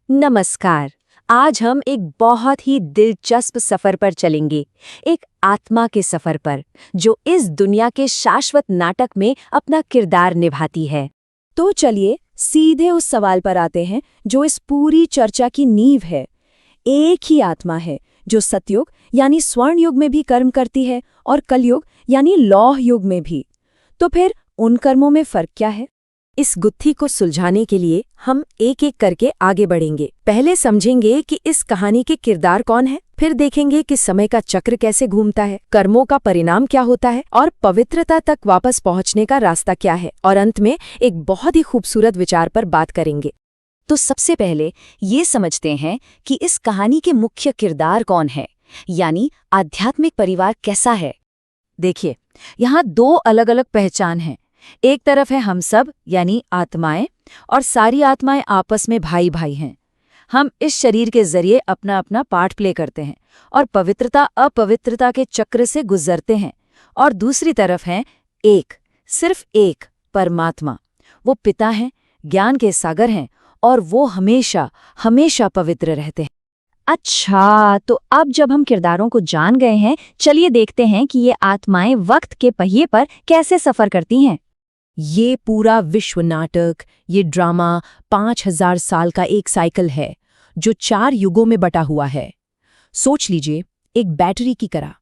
नमस्कार। आज हम एक बहुत ही दिलचस्प सफर पर चलेंगे, एक आत्मा के सफर पर, जो इस दुनिया के शाश्वत नाटक में अपना किरदार निभाती है। तो चलिए सीधे उस सवाल पर आते हैं जो इस पूरी चर्चा की नींव है। एक ही आत्मा है जो सतयुग यानी स्वर्ण युग में भी कर्म करती है और कलयुग यानी लौह युग में भी। तो फिर उन कर्मों में फर्क क्या है? इस गुत्थी को सुलझाने के लिए हम एक एक करके आगे बढ़ेंगे। पहले समझेंगे कि इस कहानी के किरदार कौन है, फिर देखेंगे कि समय का चक्र कैसे घूमता है, कर्मों का परिणाम क्या होता है और पवित्रता तक वापस पहुंचने का रास्ता क्या है, और अंत में एक बहुत ही खूबसूरत विचार पर बात करेंगे। तो सबसे पहले ये समझते हैं कि इस कहानी के मुख्य किरदार कौन है, यानी आध्यात्मिक परिवार कैसा है। देखिए, यहाँ दो अलग अलग पहचान हैं। एक तरफ है हम सब यानी आत्माएं, और सारी आत्माएं आपस में भाई भाई हैं। हम इस शरीर के जरिए अपना अपना पार्ट प्ले करते हैं और पवित्रता अपवित्रता के चक्र से गुजरते हैं। और दूसरी तरफ है सिर्फ एक परमात्मा। वो पिता हैं, ज्ञान के सागर हैं, और वो हमेशा हमेशा पवित्र रहते हैं। अच्छा, तो अब जब हम किरदारों को जान गए हैं, चलिए देखते हैं कि ये आत्माएं वक्त के पहिए पर कैसे सफर करती हैं। ये पूरा विश्व नाटक, ये ड्रामा 5000 साल का एक साइकिल है जो 4 युगों में बटा हुआ है। सोच लीजिए, एक बैटरी की तरह।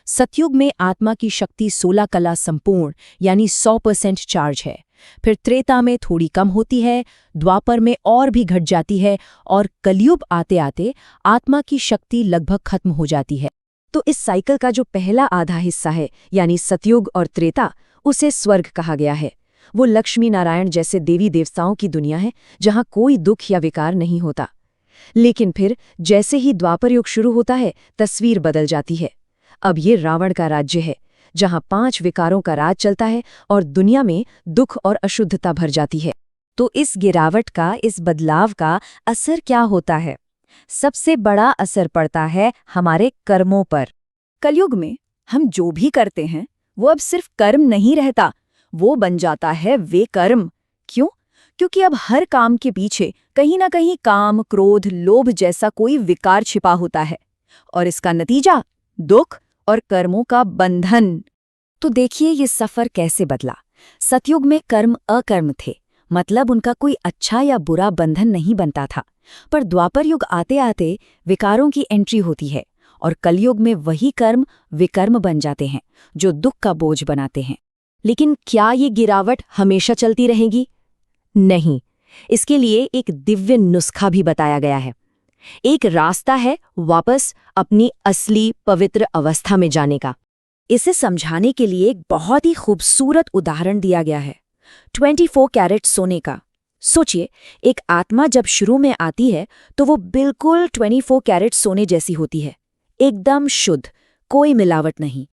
सतयुग में आत्मा की शक्ति 16 कला संपूर्ण यानी 100% चार्ज है। फिर त्रेता में थोड़ी कम होती है, द्वापर में और भी घट जाती है, और कलयुग आते आते आत्मा की शक्ति लगभग खत्म हो जाती है। तो इस साइकिल का जो पहला आधा हिस्सा है यानी सतयुग और त्रेता, उसे स्वर्ग कहा गया है। वो लक्ष्मी नारायण जैसे देवी देवताओं की दुनिया है जहां कोई दुख या विकार नहीं होता। लेकिन फिर जैसे ही द्वापर युग शुरू होता है, तस्वीर बदल जाती है। अब ये रावण का राज्य है जहां 5 विकारों का राज चलता है और दुनिया में दुख और अशुद्धता भर जाती है। तो इस गिरावट का, इस बदलाव का असर क्या होता है? सबसे बड़ा असर पड़ता है हमारे कर्मों पर। कलयुग में हम जो भी करते हैं वो अब सिर्फ कर्म नहीं रहता, वो बन जाता है वे कर्म। क्यों? क्योंकि अब हर काम के पीछे कहीं ना कहीं काम, क्रोध, लोभ जैसा कोई विकार छिपा होता है, और इसका नतीजा दुख और कर्मों का बंधन। तो देखिए ये सफर कैसे बदला। सतयुग में कर्म अकर्म थे, मतलब उनका कोई अच्छा या बुरा बंधन नहीं बनता था। पर द्वापर युग आते आते विकारों की एंट्री होती है, और कलयुग में वही कर्म विकर्म बन जाते हैं जो दुख का बोझ बनाते हैं। लेकिन क्या ये गिरावट हमेशा चलती रहेगी? नहीं, इसके लिए एक दिव्य नुस्खा भी बताया गया है। एक रास्ता है वापस अपनी असली पवित्र अवस्था में जाने का। इसे समझाने के लिए एक बहुत ही खूबसूरत उदाहरण दिया गया है 24 कैरेट सोने का। सोचिए, एक आत्मा जब शुरू में आती है तो वो बिल्कुल 24 कैरेट सोने जैसी होती है, एकदम शुद्ध, कोई मिलावट नहीं।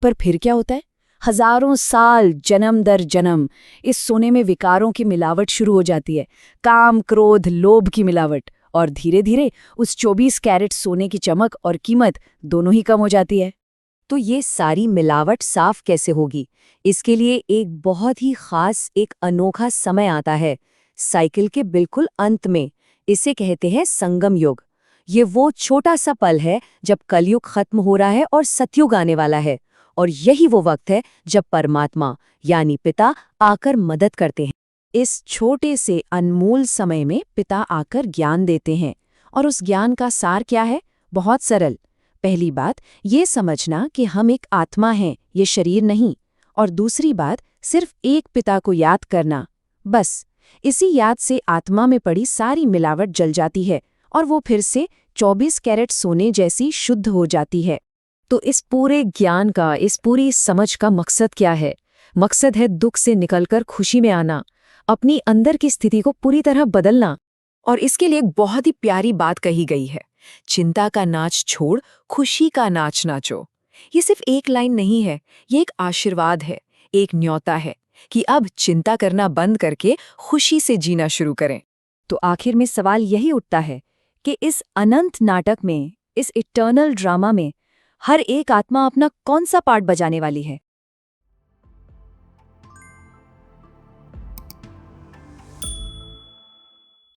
पर फिर क्या होता है? हजारों साल, जन्म दर जन्म, इस सोने में विकारों की मिलावट शुरू हो जाती है। काम, क्रोध, लोभ की मिलावट, और धीरे धीरे उस 24 कैरेट सोने की चमक और कीमत दोनों ही कम हो जाती है। तो ये सारी मिलावट साफ कैसे होगी? इसके लिए एक बहुत ही खास, एक अनोखा समय आता है साइकिल के बिल्कुल अंत में। इसे कहते हैं संगम युग। ये वो छोटा सा पल है जब कलयुग खत्म हो रहा है और सतयुग आने वाला है। और यही वो वक्त है जब परमात्मा यानी पिता आकर मदद करते हैं। इस छोटे से अनमोल समय में पिता आकर ज्ञान देते हैं। और उस ज्ञान का सार क्या है? बहुत सरल। पहली बात ये समझना कि हम एक आत्मा हैं, ये शरीर नहीं। और दूसरी बात, सिर्फ एक पिता को याद करना, बस। इसी याद से आत्मा में पड़ी सारी मिलावट जल जाती है और वो फिर से 24 कैरेट सोने जैसी शुद्ध हो जाती है। तो इस पूरे ज्ञान का, इस पूरी समझ का मकसद क्या है? मकसद है दुख से निकलकर खुशी में आना, अपनी अंदर की स्थिति को पूरी तरह बदलना। और इसके लिए एक बहुत ही प्यारी बात कही गई है, चिंता का नाच छोड़ खुशी का नाच नाचो। ये सिर्फ एक लाइन नहीं है, ये एक आशीर्वाद है, एक न्योता है कि अब चिंता करना बंद करके खुशी से जीना शुरू करें। तो आखिर में सवाल यही उठता है कि इस अनंत नाटक में, इस इटर्नल ड्रामा में, हर एक आत्मा अपना कौन सा पार्ट बजाने वाली है?